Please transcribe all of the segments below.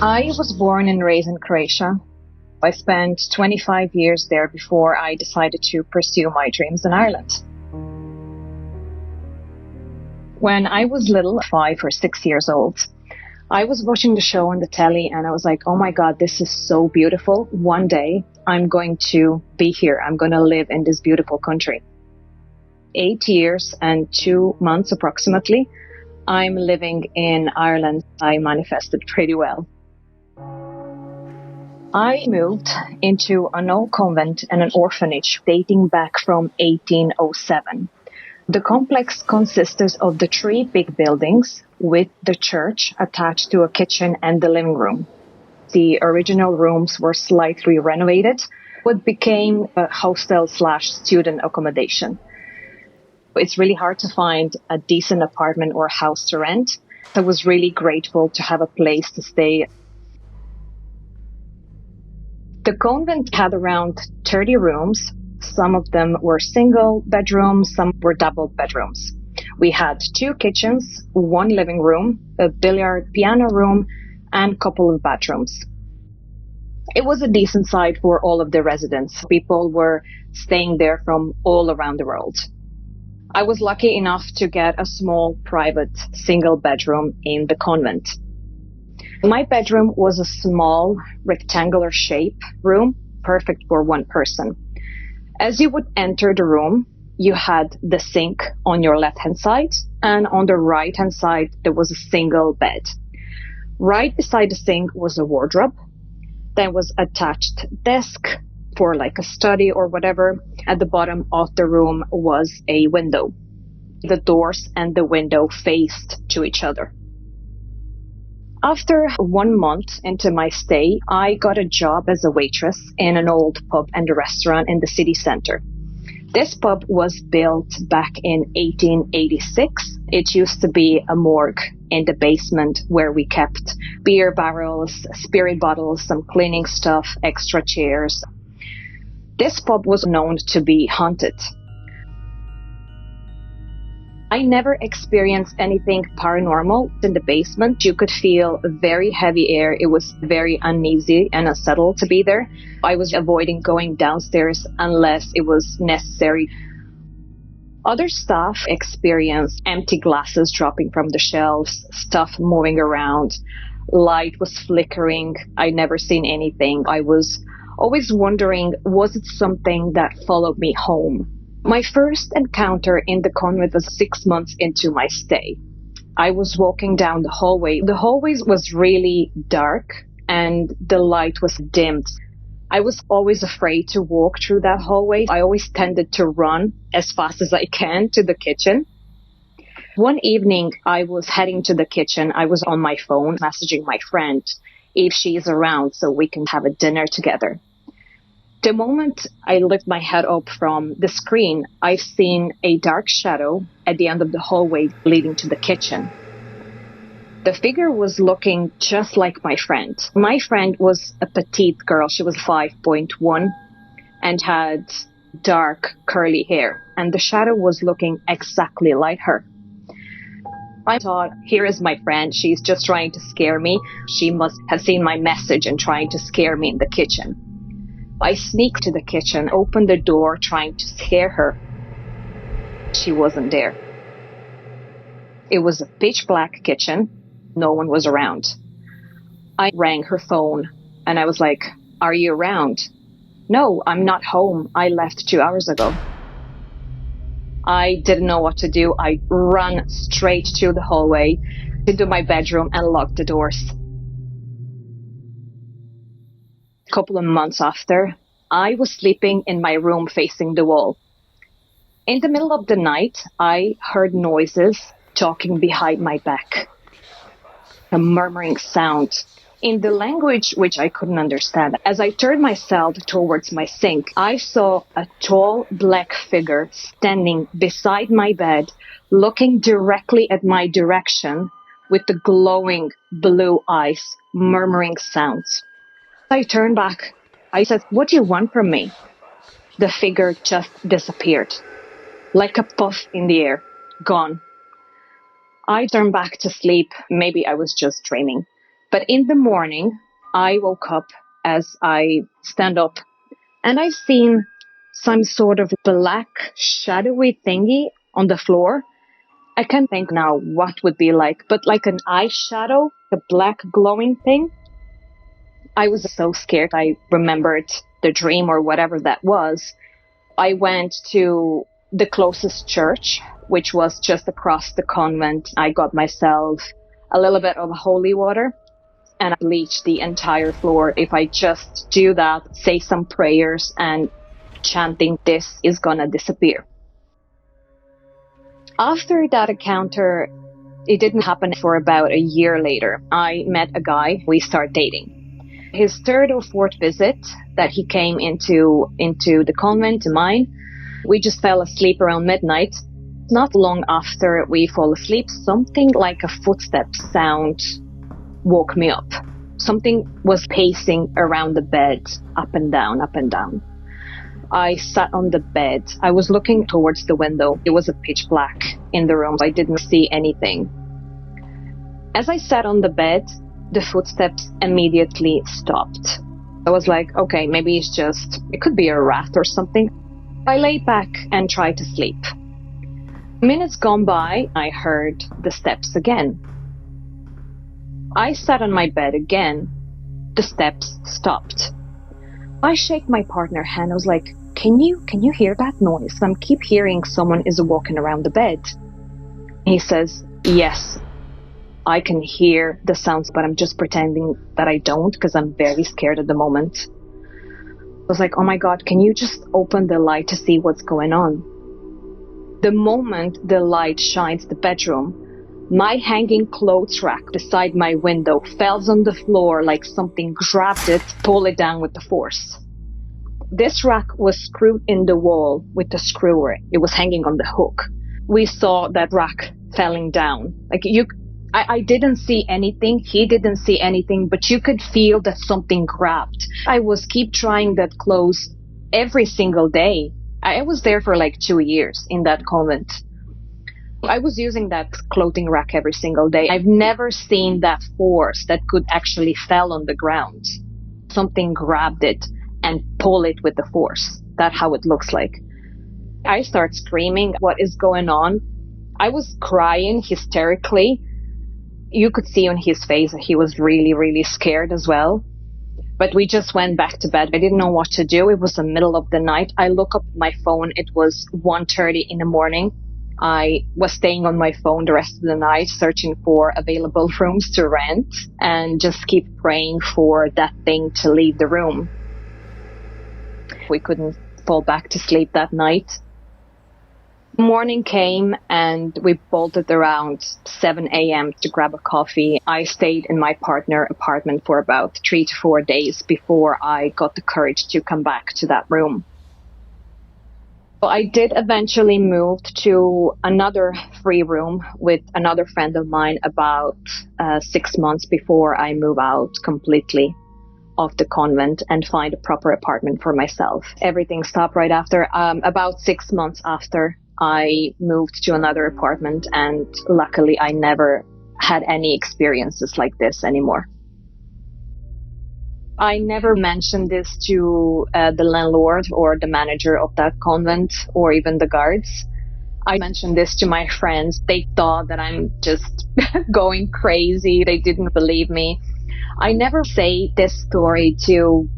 I was born and raised in Croatia. I spent 25 years there before I decided to pursue my dreams in Ireland. When I was little, 5 or 6 years old, I was watching the show on the telly and I was like, oh my God, this is so beautiful. One day I'm going to be here. I'm going to live in this beautiful country. 8 years and 2 months approximately, I'm living in Ireland. I manifested pretty well. I moved into an old convent and an orphanage dating back from 1807. The complex consisted of the 3 big buildings with the church attached to a kitchen and the living room. The original rooms were slightly renovated, what became a hostel/student accommodation. It's really hard to find a decent apartment or house to rent. I was really grateful to have a place to stay. The convent had around 30 rooms. Some of them were single bedrooms, some were double bedrooms. We had 2 kitchens, 1 living room, a billiard piano room, and a couple of bathrooms. It was a decent site for all of the residents. People were staying there from all around the world. I was lucky enough to get a small private single bedroom in the convent. My bedroom was a small rectangular shape room, perfect for 1 person. As you would enter the room, you had the sink on your left-hand side, and on the right-hand side, there was a single bed. Right beside the sink was a wardrobe. There was attached desk for like a study or whatever. At the bottom of the room was a window. The doors and the window faced to each other. After 1 month into my stay, I got a job as a waitress in an old pub and a restaurant in the city center. This pub was built back in 1886. It used to be a morgue in the basement where we kept beer barrels, spirit bottles, some cleaning stuff, extra chairs. This pub was known to be haunted. I never experienced anything paranormal in the basement. You could feel very heavy air. It was very uneasy and unsettled to be there. I was avoiding going downstairs unless it was necessary. Other staff experienced empty glasses dropping from the shelves, stuff moving around, light was flickering. I'd never seen anything. I was always wondering, was it something that followed me home? My first encounter in the convent was 6 months into my stay. I was walking down the hallway. The hallway was really dark and the light was dimmed. I was always afraid to walk through that hallway. I always tended to run as fast as I can to the kitchen. One evening, I was heading to the kitchen. I was on my phone messaging my friend if she's around so we can have a dinner together. The moment I lift my head up from the screen, I've seen a dark shadow at the end of the hallway leading to the kitchen. The figure was looking just like my friend. My friend was a petite girl. She was 5'1" and had dark curly hair. And the shadow was looking exactly like her. I thought, here is my friend. She's just trying to scare me. She must have seen my message and trying to scare me in the kitchen. I sneaked to the kitchen, opened the door, trying to scare her. She wasn't there. It was a pitch black kitchen. No one was around. I rang her phone and I was like, are you around? No, I'm not home. I left 2 hours ago. I didn't know what to do. I ran straight to the hallway, into my bedroom and locked the doors. A couple of months after, I was sleeping in my room facing the wall. In the middle of the night, I heard noises talking behind my back. A murmuring sound in the language which I couldn't understand. As I turned myself towards my sink, I saw a tall black figure standing beside my bed, looking directly at my direction with the glowing blue eyes, murmuring sounds. I turned back. I said, what do you want from me? The figure just disappeared, like a puff in the air, gone. I turned back to sleep. Maybe I was just dreaming. But in the morning, I woke up as I stand up and I've seen some sort of black shadowy thingy on the floor. I can't think now what would be like, but like an eyeshadow, the black glowing thing. I was so scared. I remembered the dream or whatever that was. I went to the closest church, which was just across the convent. I got myself a little bit of holy water and I bleached the entire floor. If I just do that, say some prayers and chanting, this is gonna disappear. After that encounter, it didn't happen for about a year later. I met a guy, we started dating. His third or fourth visit that he came into the convent, to mine, we just fell asleep around midnight. Not long after we fall asleep, something like a footstep sound woke me up. Something was pacing around the bed, up and down, up and down. I sat on the bed. I was looking towards the window. It was a pitch black in the room. I didn't see anything. As I sat on the bed, the footsteps immediately stopped. I was like, okay, maybe it could be a rat or something. I laid back and tried to sleep. Minutes gone by, I heard the steps again. I sat on my bed again. The steps stopped. I shake my partner's hand. I was like, can you hear that noise? I keep hearing someone is walking around the bed. He says, yes, I can hear the sounds, but I'm just pretending that I don't because I'm very scared at the moment. I was like, oh my God, can you just open the light to see what's going on? The moment the light shines the bedroom, my hanging clothes rack beside my window fell on the floor like something grabbed it, pulled it down with the force. This rack was screwed in the wall with the screwer. It was hanging on the hook. We saw that rack falling down. I didn't see anything. He didn't see anything, but you could feel that something grabbed. I was keep trying that clothes every single day. I was there for like 2 years in that convent. I was using that clothing rack every single day. I've never seen that force that could actually fell on the ground. Something grabbed it and pulled it with the force. That's how it looks like. I start screaming, what is going on? I was crying hysterically. You could see on his face that he was really, really scared as well. But we just went back to bed. I didn't know what to do. It was the middle of the night. I look up my phone. It was 1:30 in the morning. I was staying on my phone the rest of the night, searching for available rooms to rent and just keep praying for that thing to leave the room. We couldn't fall back to sleep that night. Morning came and we bolted around 7 a.m. to grab a coffee. I stayed in my partner's apartment for about 3 to 4 days before I got the courage to come back to that room. So I did eventually move to another free room with another friend of mine about 6 months before I move out completely of the convent and find a proper apartment for myself. Everything stopped right after. About 6 months after, I moved to another apartment, and luckily I never had any experiences like this anymore. I never mentioned this to the landlord or the manager of that convent or even the guards. I mentioned this to my friends. They thought that I'm just going crazy. They didn't believe me. I never say this story to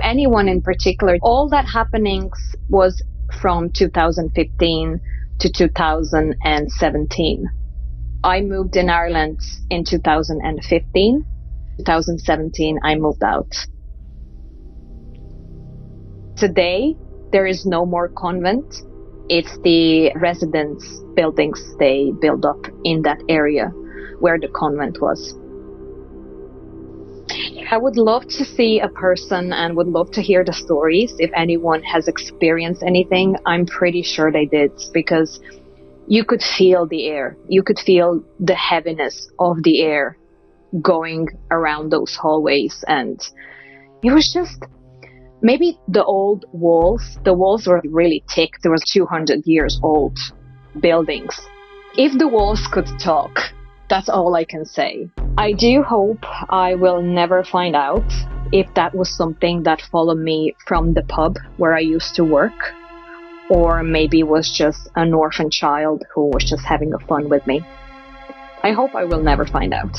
anyone in particular. All that happenings was from 2015 to 2017. I moved in Ireland in 2015. 2017, I moved out. Today, there is no more convent. It's the residence buildings they build up in that area where the convent was. I would love to see a person and would love to hear the stories. If anyone has experienced anything, I'm pretty sure they did, because you could feel the air. You could feel the heaviness of the air going around those hallways. And it was just, maybe the old walls, the walls were really thick. There was 200 years old buildings. If the walls could talk, That's all I can say. I do hope I will never find out if that was something that followed me from the pub where I used to work, or maybe it was just an orphan child who was just having fun with me. I hope I will never find out.